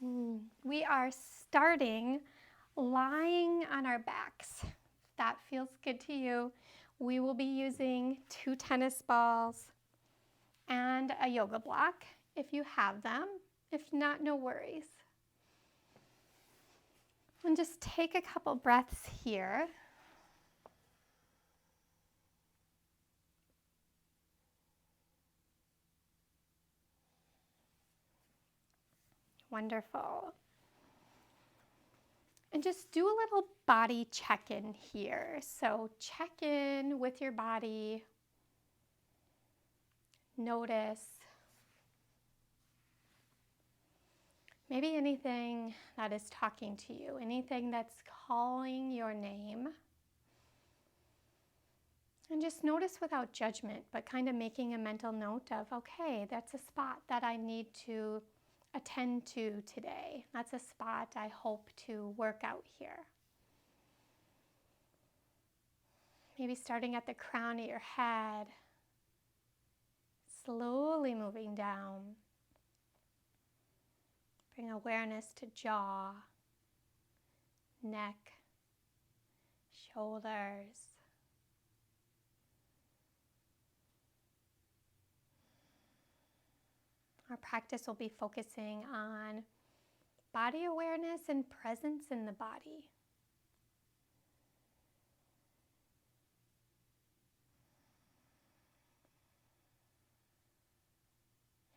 We are starting lying on our backs. If that feels good to you. We will be using 2 tennis balls and a yoga block if you have them. If not, no worries. And just take a couple breaths here. Wonderful. And just do a little body check-in here. So check in with your body. Notice maybe anything that is talking to you, anything that's calling your name. And just notice without judgment, but kind of making a mental note of, okay, that's a spot that I need to attend to today. That's a spot I hope to work out here. Maybe starting at the crown of your head, slowly moving down. Bring awareness to jaw, neck, shoulders. Our practice will be focusing on body awareness and presence in the body.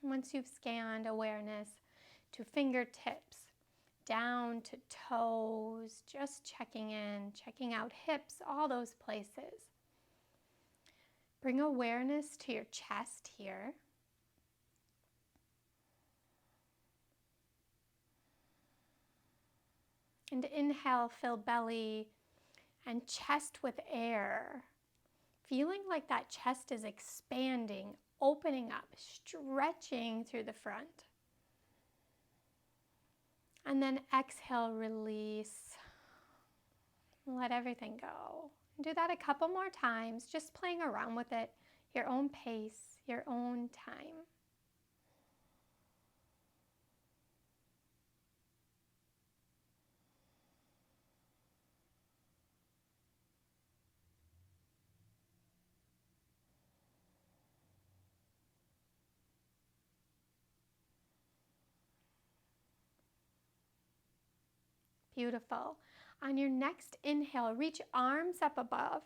Once you've scanned awareness to fingertips, down to toes, just checking in, checking out hips, all those places. Bring awareness to your chest here. And inhale, fill belly and chest with air. Feeling like that chest is expanding, opening up, stretching through the front. And then exhale, release. Let everything go. Do that a couple more times, just playing around with it, your own pace, your own time. Beautiful. On your next inhale, reach arms up above.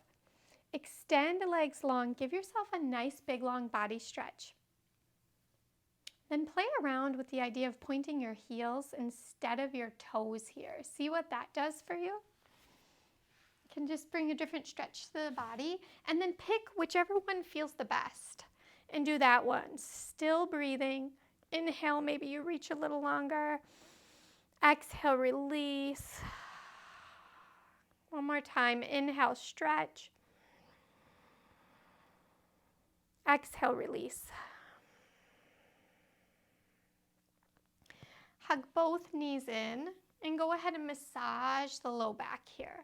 Extend legs long. Give yourself a nice big long body stretch. Then play around with the idea of pointing your heels instead of your toes here. See what that does for you? You can just bring a different stretch to the body and then pick whichever one feels the best and do that one. Still breathing. Inhale, maybe you reach a little longer. Exhale, release. One more time. Inhale, stretch. Exhale, release. Hug both knees in and go ahead and massage the low back here.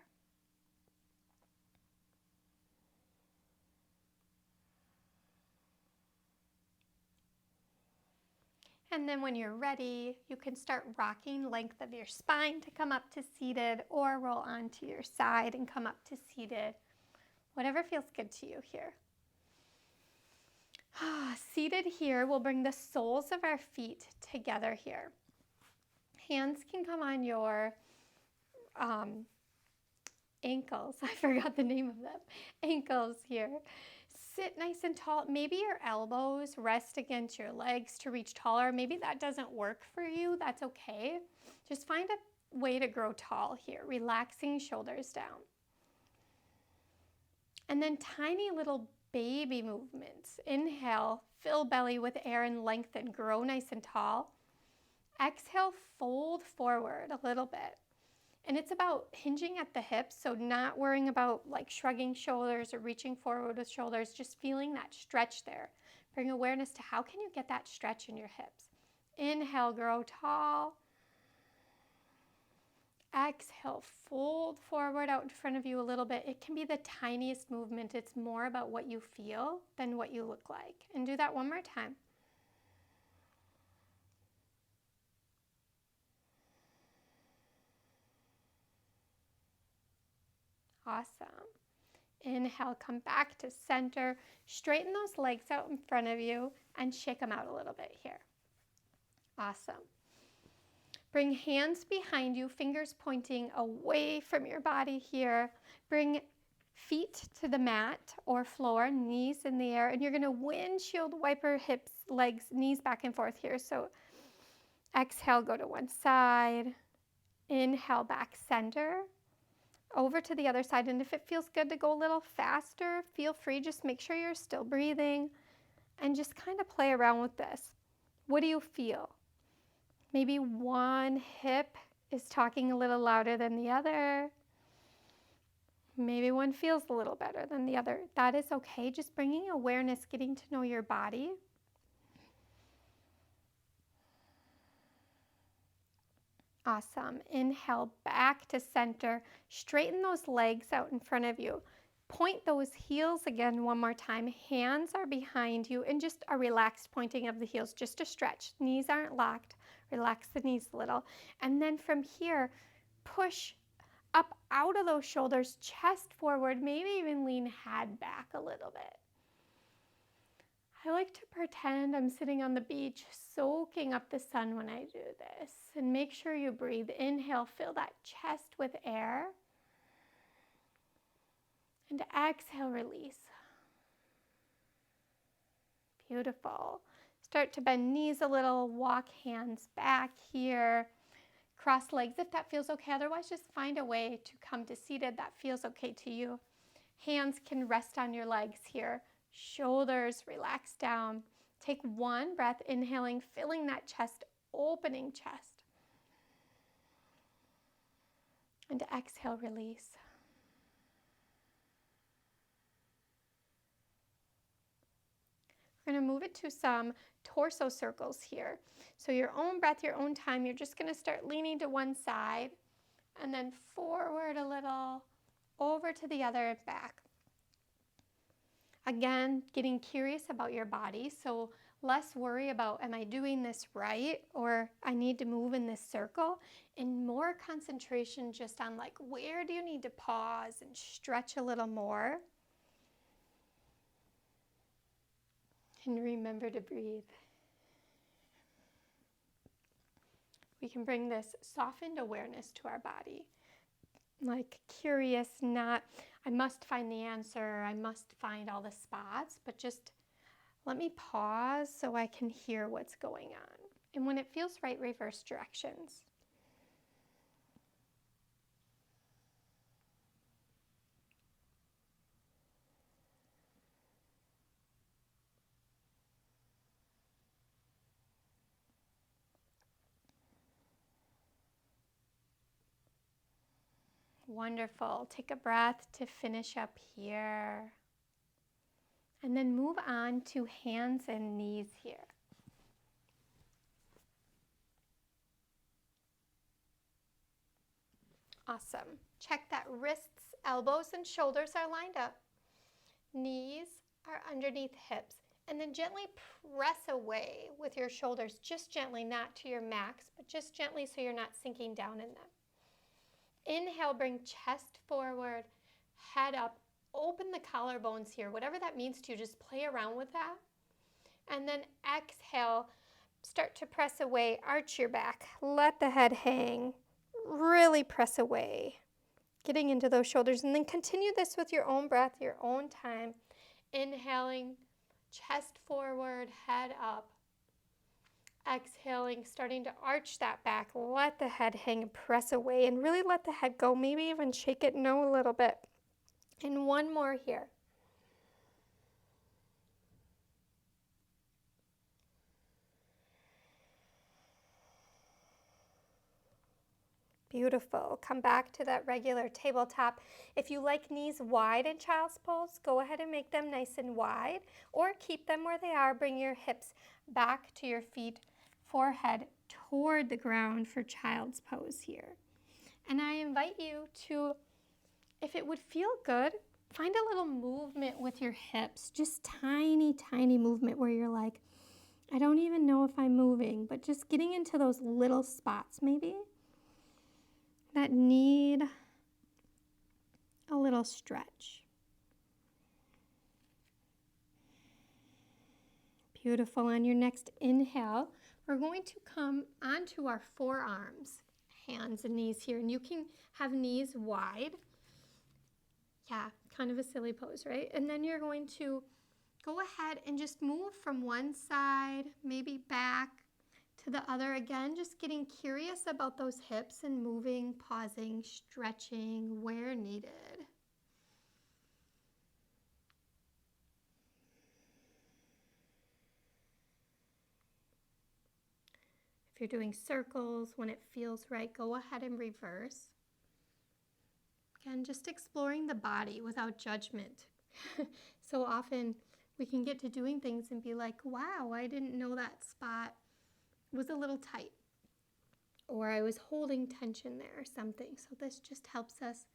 And then when you're ready, you can start rocking length of your spine to come up to seated or roll onto your side and come up to seated. Whatever feels good to you here. Seated here, we'll bring the soles of our feet together here. Hands can come on your ankles. I forgot the name of them. Ankles here. Sit nice and tall. Maybe your elbows rest against your legs to reach taller. Maybe that doesn't work for you. That's okay. Just find a way to grow tall here. Relaxing shoulders down. And then tiny little baby movements. Inhale, fill belly with air and lengthen. Grow nice and tall. Exhale, fold forward a little bit. And it's about hinging at the hips, so not worrying about like shrugging shoulders or reaching forward with shoulders, just feeling that stretch there. Bring awareness to how can you get that stretch in your hips. Inhale, grow tall. Exhale, fold forward out in front of you a little bit. It can be the tiniest movement. It's more about what you feel than what you look like. And do that one more time. Awesome. Inhale, come back to center. Straighten those legs out in front of you and shake them out a little bit here. Awesome. Bring hands behind you, fingers pointing away from your body here. Bring feet to the mat or floor, knees in the air, and you're going to windshield wiper hips, legs, knees back and forth here. So exhale, go to one side. Inhale, back center. Over to the other side, and if it feels good to go a little faster, feel free. Just make sure you're still breathing and just kind of play around with this. What do you feel? Maybe one hip is talking a little louder than the other. Maybe one feels a little better than the other. That is okay. Just bringing awareness, getting to know your body. Awesome. Inhale, back to center. Straighten those legs out in front of you. Point those heels again one more time. Hands are behind you, and just a relaxed pointing of the heels, just a stretch. Knees aren't locked. Relax the knees a little. And then from here, push up out of those shoulders, chest forward, maybe even lean head back a little bit. I like to pretend I'm sitting on the beach soaking up the sun when I do this. And make sure you breathe. Inhale, fill that chest with air. And exhale, release. Beautiful. Start to bend knees a little, walk hands back here. Cross legs if that feels okay. Otherwise, just find a way to come to seated that feels okay to you. Hands can rest on your legs here. Shoulders relax down. Take one breath, inhaling, filling that chest, opening chest. And exhale, release. We're going to move it to some torso circles here. So your own breath, your own time, you're just going to start leaning to one side and then forward a little, over to the other and back. Again, getting curious about your body. So less worry about, am I doing this right? Or I need to move in this circle. And more concentration just on like, where do you need to pause and stretch a little more? And remember to breathe. We can bring this softened awareness to our body. Like curious, not, I must find the answer, I must find all the spots, but just let me pause so I can hear what's going on. And when it feels right, reverse directions. Wonderful. Take a breath to finish up here. And then move on to hands and knees here. Awesome. Check that wrists, elbows, and shoulders are lined up. Knees are underneath hips. And then gently press away with your shoulders, just gently, not to your max, but just gently so you're not sinking down in them. Inhale, bring chest forward, head up, open the collarbones here, whatever that means to you, just play around with that. And then exhale, start to press away, arch your back, let the head hang, really press away, getting into those shoulders. And then continue this with your own breath, your own time. Inhaling, chest forward, head up. Exhaling, starting to arch that back, let the head hang and press away and really let the head go, maybe even shake it no a little bit. And one more here. Beautiful. Come back to that regular tabletop. If you like knees wide in child's pose, go ahead and make them nice and wide, or keep them where they are. Bring your hips back to your feet, forehead toward the ground for child's pose here. And I invite you to, if it would feel good, find a little movement with your hips, just tiny, tiny movement where you're like, I don't even know if I'm moving, but just getting into those little spots maybe that need a little stretch. Beautiful. On your next inhale, we're going to come onto our forearms, hands and knees here, and you can have knees wide. Yeah, kind of a silly pose, right? And then you're going to go ahead and just move from one side, maybe back to the other. Again, just getting curious about those hips and moving, pausing, stretching where needed. If you're doing circles, when it feels right, go ahead and reverse. Again, just exploring the body without judgment. So often we can get to doing things and be like, wow, I didn't know that spot was a little tight, or I was holding tension there or something. So this just helps us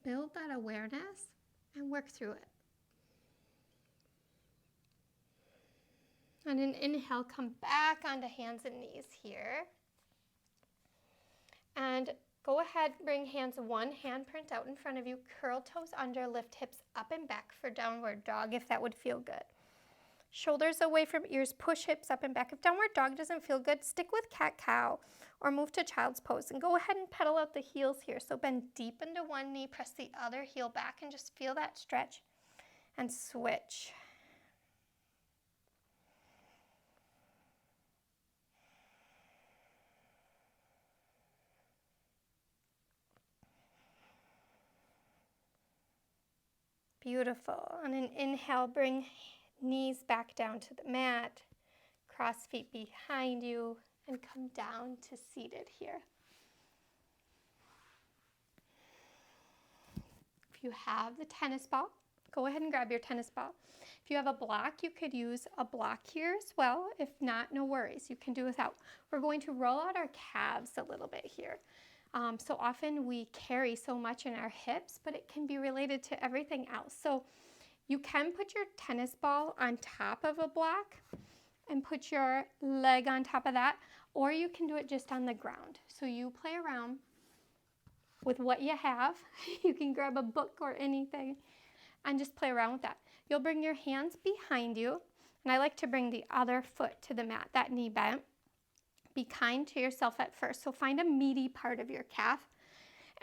build that awareness and work through it. On an inhale, come back onto hands and knees here. And go ahead, bring hands one handprint out in front of you, curl toes under, lift hips up and back for downward dog if that would feel good. Shoulders away from ears, push hips up and back. If downward dog doesn't feel good, stick with cat-cow or move to child's pose. And go ahead and pedal out the heels here. So bend deep into one knee, press the other heel back, and just feel that stretch and switch. Beautiful. On an inhale, bring knees back down to the mat, cross feet behind you, and come down to seated here. If you have the tennis ball, go ahead and grab your tennis ball. If you have a block, you could use a block here as well. If not, no worries. You can do without. We're going to roll out our calves a little bit here. So often we carry so much in our hips, but it can be related to everything else. So you can put your tennis ball on top of a block and put your leg on top of that, or you can do it just on the ground. So you play around with what you have. You can grab a book or anything and just play around with that. You'll bring your hands behind you, and I like to bring the other foot to the mat, that knee bent. Be kind to yourself at first. So find a meaty part of your calf,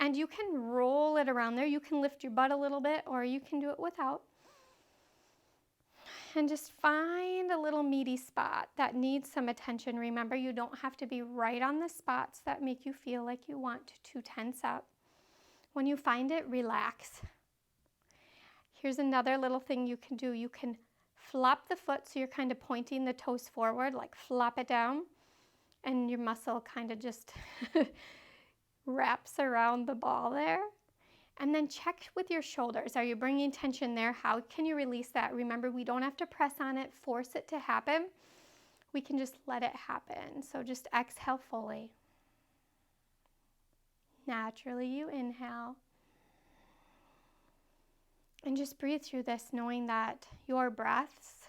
and you can roll it around there. You can lift your butt a little bit, or you can do it without. And just find a little meaty spot that needs some attention. Remember, you don't have to be right on the spots that make you feel like you want to tense up. When you find it, relax. Here's another little thing you can do. You can flop the foot so you're kind of pointing the toes forward, like flop it down, and your muscle kind of just wraps around the ball there. And then check with your shoulders. Are you bringing tension there? How can you release that? Remember, we don't have to press on it, force it to happen. We can just let it happen. So just exhale fully. Naturally, you inhale. And just breathe through this, knowing that your breaths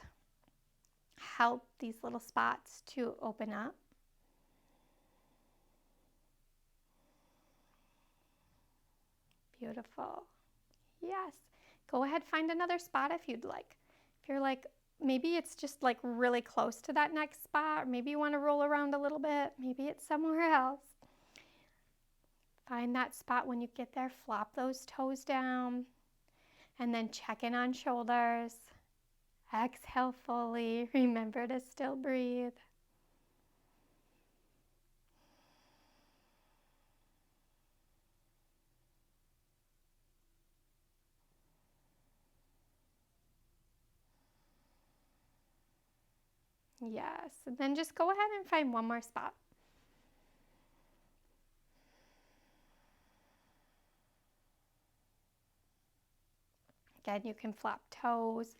help these little spots to open up. Beautiful. Yes. Go ahead, find another spot if you'd like. If you're like, maybe it's just like really close to that next spot, or maybe you want to roll around a little bit, maybe it's somewhere else. Find that spot when you get there, flop those toes down, and then check in on shoulders. Exhale fully. Remember to still breathe. Yes, and then just go ahead and find one more spot. Again, you can flop toes,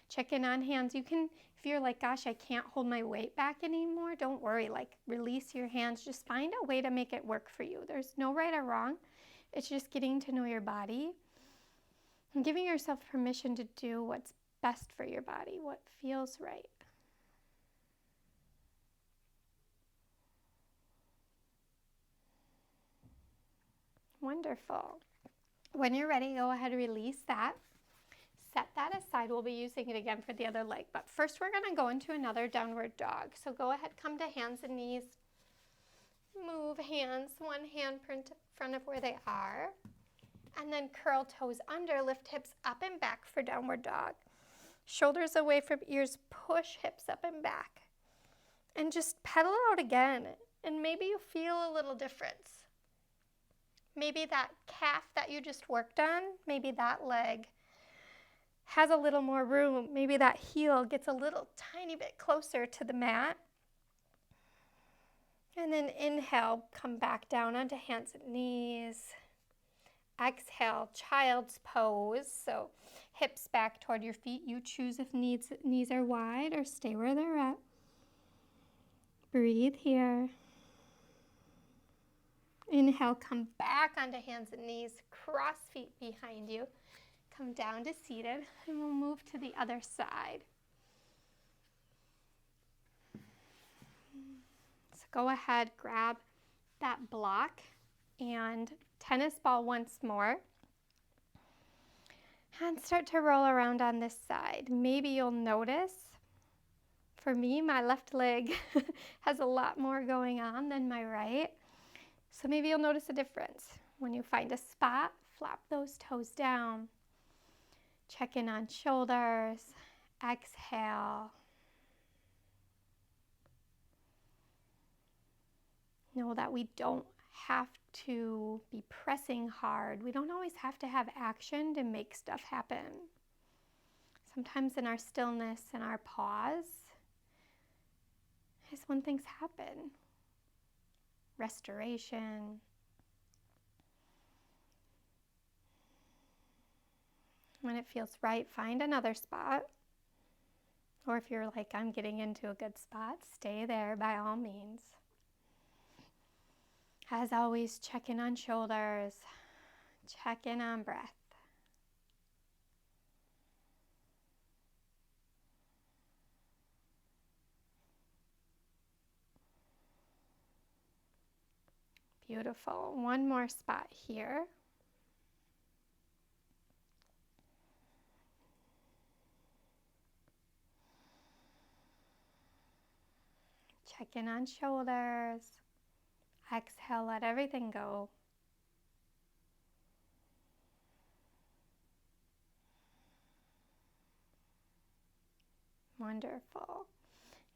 check in on hands. You can, if you're like, gosh, I can't hold my weight back anymore, don't worry, like release your hands. Just find a way to make it work for you. There's no right or wrong. It's just getting to know your body and giving yourself permission to do what's best for your body, what feels right. Wonderful. When you're ready, go ahead and release that. Set that aside. We'll be using it again for the other leg. But first we're going to go into another downward dog. So go ahead, come to hands and knees. Move hands, one hand in front of where they are. And then curl toes under, lift hips up and back for downward dog. Shoulders away from ears, push hips up and back. And just pedal out again. And maybe you feel a little difference. Maybe that calf that you just worked on, maybe that leg has a little more room. Maybe that heel gets a little tiny bit closer to the mat. And then inhale, come back down onto hands and knees. Exhale, child's pose. So hips back toward your feet. You choose if knees are wide or stay where they're at. Breathe here. Inhale, come back onto hands and knees. Cross feet behind you. Come down to seated, and we'll move to the other side. So go ahead, grab that block and tennis ball once more. And start to roll around on this side. Maybe you'll notice, for me, my left leg has a lot more going on than my right. So maybe you'll notice a difference. When you find a spot, flap those toes down. Check in on shoulders. Exhale. Know that we don't have to be pressing hard. We don't always have to have action to make stuff happen. Sometimes in our stillness and our pause is when things happen. Restoration. When it feels right, find another spot. Or if you're like, I'm getting into a good spot, stay there by all means. As always, check in on shoulders. Check in on breath. Beautiful. One more spot here. Check in on shoulders. Exhale, let everything go. Wonderful.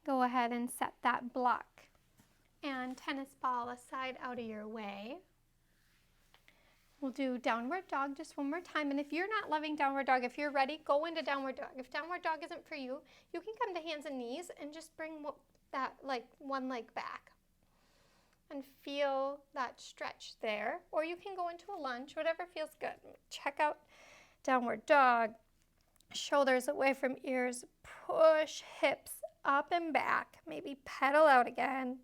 Go ahead and set that block and tennis ball aside out of your way. We'll do downward dog just one more time. And if you're not loving downward dog, if you're ready, go into downward dog. If downward dog isn't for you, you can come to hands and knees and just bring that one leg back. And feel that stretch there. Or you can go into a lunge, whatever feels good. Check out downward dog. Shoulders away from ears. Push hips up and back. Maybe pedal out again.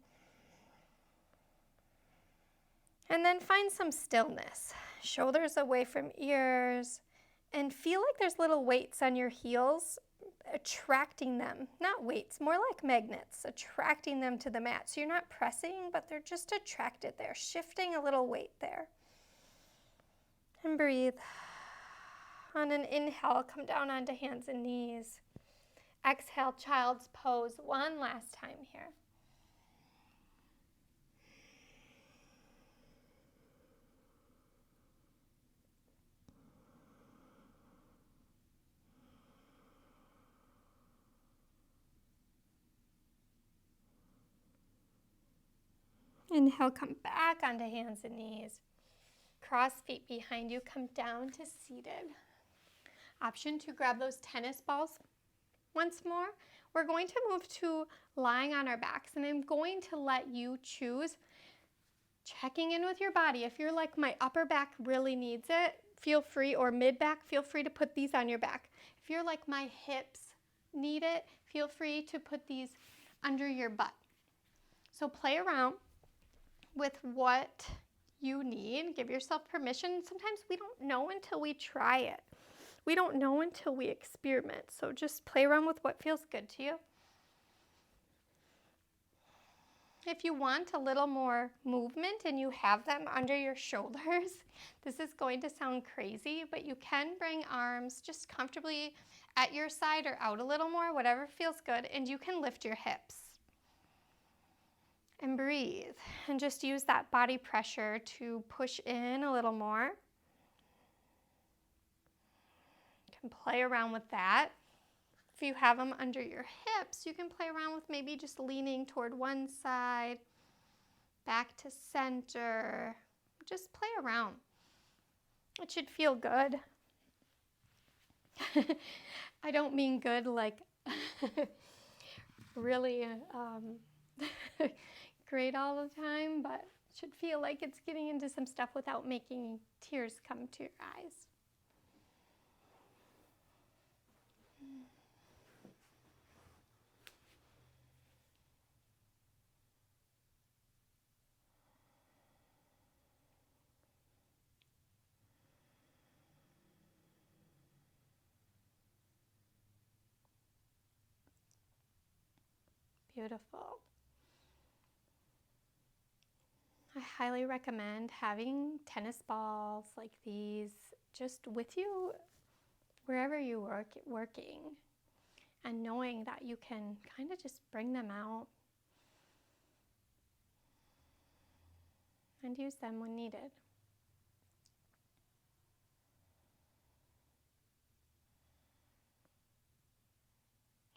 And then find some stillness. Shoulders away from ears. And feel like there's little weights on your heels, attracting them. Not weights, more like magnets, attracting them to the mat. So you're not pressing, but they're just attracted there, shifting a little weight there. And breathe. On an inhale, come down onto hands and knees. Exhale, child's pose one last time here. Inhale, come back onto hands and knees. Cross feet behind you, come down to seated. Option to grab those tennis balls once more. We're going to move to lying on our backs, and I'm going to let you choose checking in with your body. If you're like, my upper back really needs it, feel free, or mid back, feel free to put these on your back. If you're like, my hips need it, feel free to put these under your butt. So play around with what you need. Give yourself permission. Sometimes we don't know until we try it. We don't know until we experiment. So just play around with what feels good to you. If you want a little more movement and you have them under your shoulders, this is going to sound crazy, but you can bring arms just comfortably at your side or out a little more, whatever feels good, and you can lift your hips. And breathe, and just use that body pressure to push in a little more. You can play around with that. If you have them under your hips, you can play around with maybe just leaning toward one side, back to center. Just play around. It should feel good. I don't mean good like really great all the time, but it should feel like it's getting into some stuff without making tears come to your eyes. Beautiful. I highly recommend having tennis balls like these just with you wherever you working, and knowing that you can kind of just bring them out and use them when needed.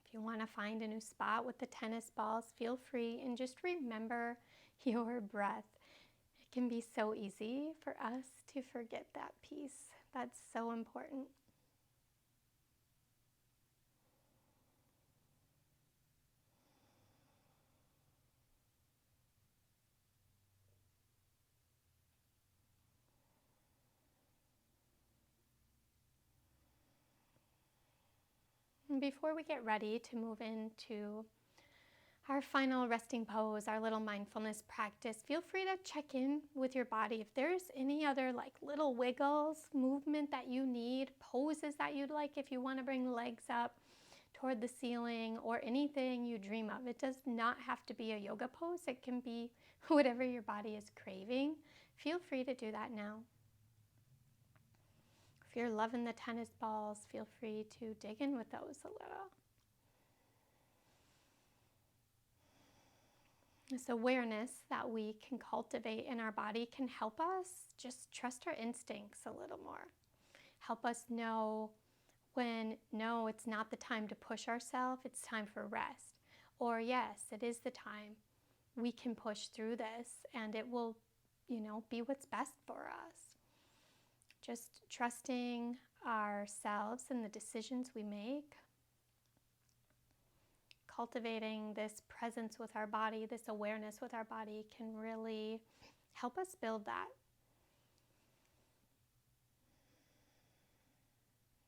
If you want to find a new spot with the tennis balls, feel free, and just remember your breath. It can be so easy for us to forget that piece. That's so important. And before we get ready to move into our final resting pose, our little mindfulness practice, feel free to check in with your body. If there's any other like little wiggles, movement that you need, poses that you'd like, if you want to bring legs up toward the ceiling or anything you dream of. It does not have to be a yoga pose. It can be whatever your body is craving. Feel free to do that now. If you're loving the tennis balls, feel free to dig in with those a little. This awareness that we can cultivate in our body can help us just trust our instincts a little more. Help us know when, no, it's not the time to push ourselves, it's time for rest. Or yes, it is the time. We can push through this and it will, be what's best for us. Just trusting ourselves and the decisions we make. Cultivating this presence with our body, this awareness with our body can really help us build that.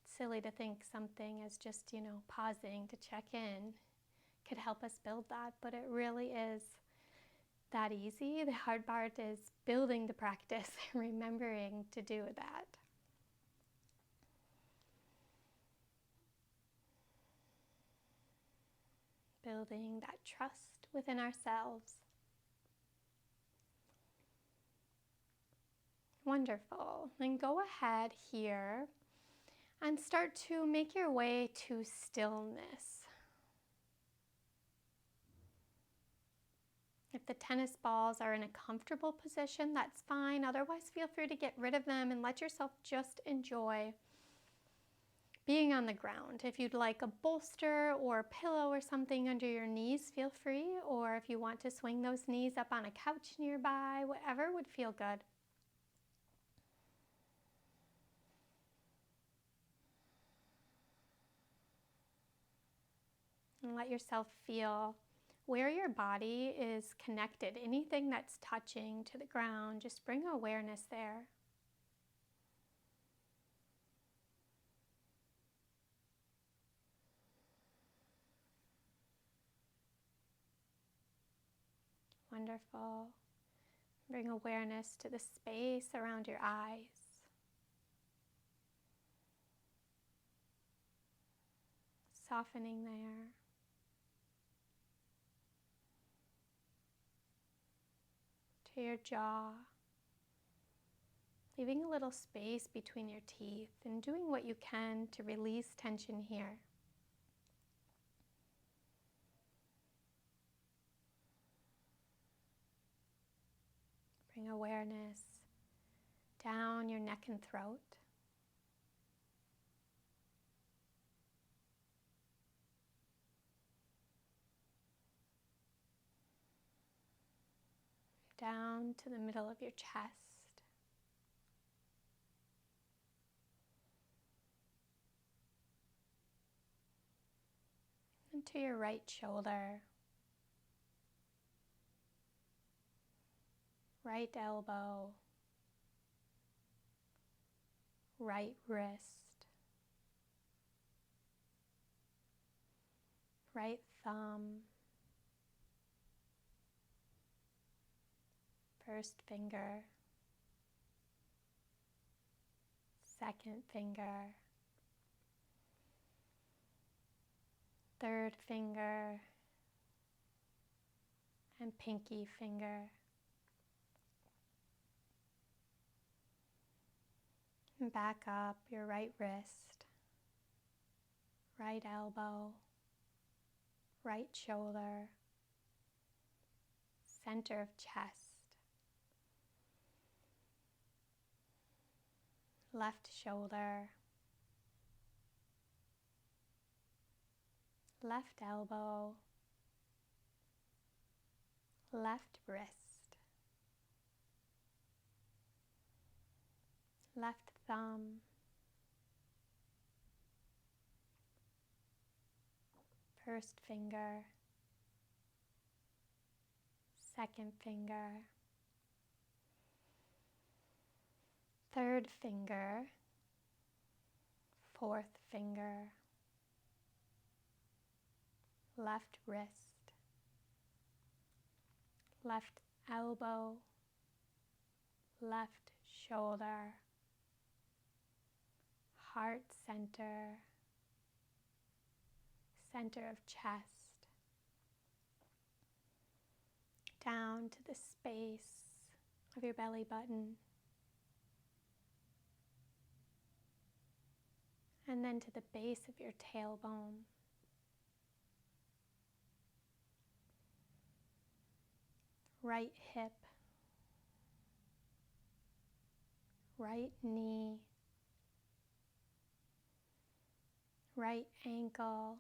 It's silly to think something as just, pausing to check in could help us build that, but it really is that easy. The hard part is building the practice and remembering to do that. Building that trust within ourselves. Wonderful. Then go ahead here and start to make your way to stillness. If the tennis balls are in a comfortable position, that's fine. Otherwise, feel free to get rid of them and let yourself just enjoy being on the ground. If you'd like a bolster or a pillow or something under your knees, feel free. Or if you want to swing those knees up on a couch nearby, whatever would feel good. And let yourself feel where your body is connected. Anything that's touching to the ground, just bring awareness there. Wonderful. Bring awareness to the space around your eyes. Softening there. to your jaw, leaving a little space between your teeth and doing what you can to release tension here. Bring awareness down your neck and throat. Down to the middle of your chest. And to your right shoulder, right elbow, right wrist, right thumb, first finger, second finger, third finger, and pinky finger. And back up your right wrist, right elbow, right shoulder, center of chest, left shoulder, left elbow, left wrist, left thumb, first finger, second finger, third finger, fourth finger, left wrist, left elbow, left shoulder, heart center, center of chest, down to the space of your belly button, and then to the base of your tailbone. Right hip, right knee, right ankle,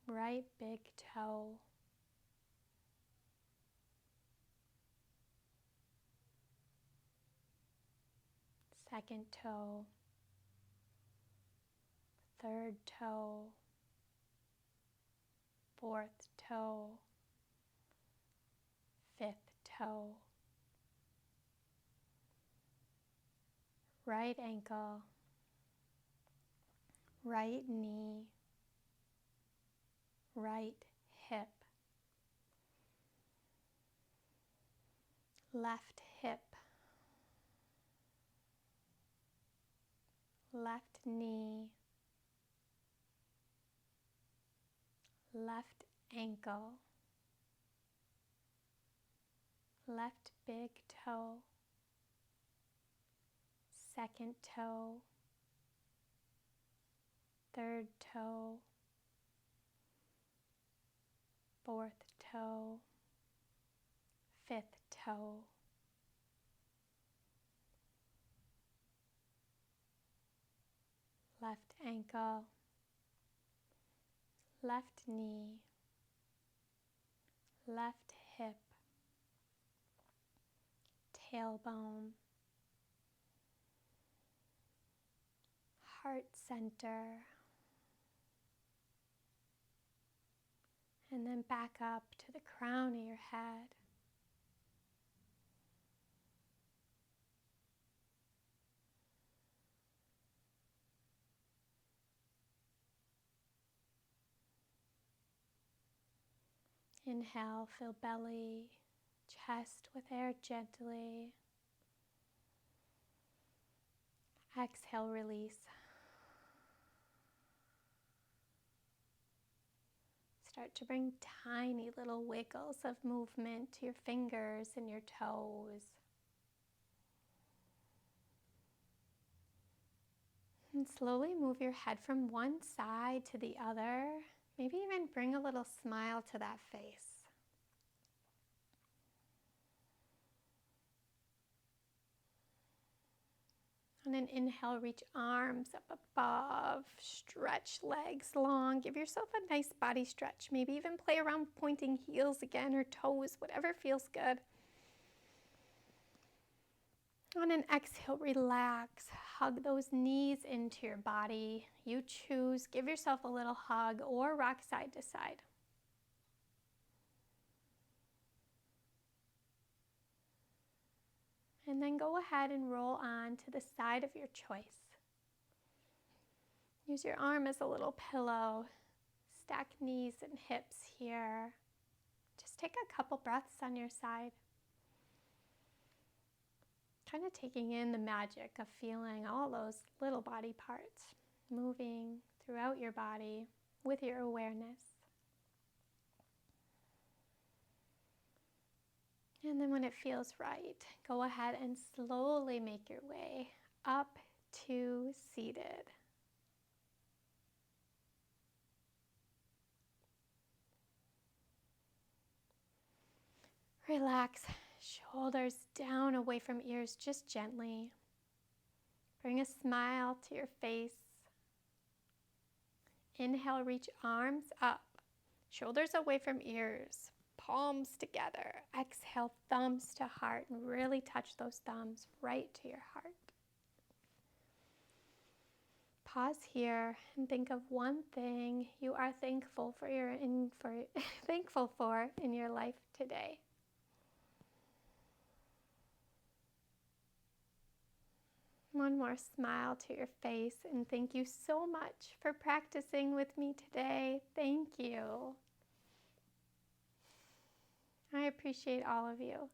right big toe, second toe, third toe, fourth toe, fifth toe, right ankle, right knee, right hip, left hip, left knee, left ankle, left big toe, second toe, third toe, fourth toe, fifth toe, left ankle, left knee, left hip, tailbone, heart center, and then back up to the crown of your head. Inhale, fill belly, chest with air gently. Exhale, release. Start to bring tiny little wiggles of movement to your fingers and your toes. And slowly move your head from one side to the other. Maybe even bring a little smile to that face. On an inhale, reach arms up above, stretch legs long, give yourself a nice body stretch. Maybe even play around pointing heels again or toes, whatever feels good. On an exhale, relax, hug those knees into your body. You choose, give yourself a little hug or rock side to side. And then go ahead and roll on to the side of your choice. Use your arm as a little pillow. Stack knees and hips here. Just take a couple breaths on your side. Kind of taking in the magic of feeling all those little body parts moving throughout your body with your awareness. And then when it feels right, go ahead and slowly make your way up to seated. Relax, shoulders down away from ears just gently. Bring a smile to your face. Inhale, reach arms up, shoulders away from ears, palms together. Exhale, thumbs to heart, and really touch those thumbs right to your heart. Pause here and think of one thing you are thankful for thankful for in your life today. One more smile to your face, and thank you so much for practicing with me today. Thank you. I appreciate all of you.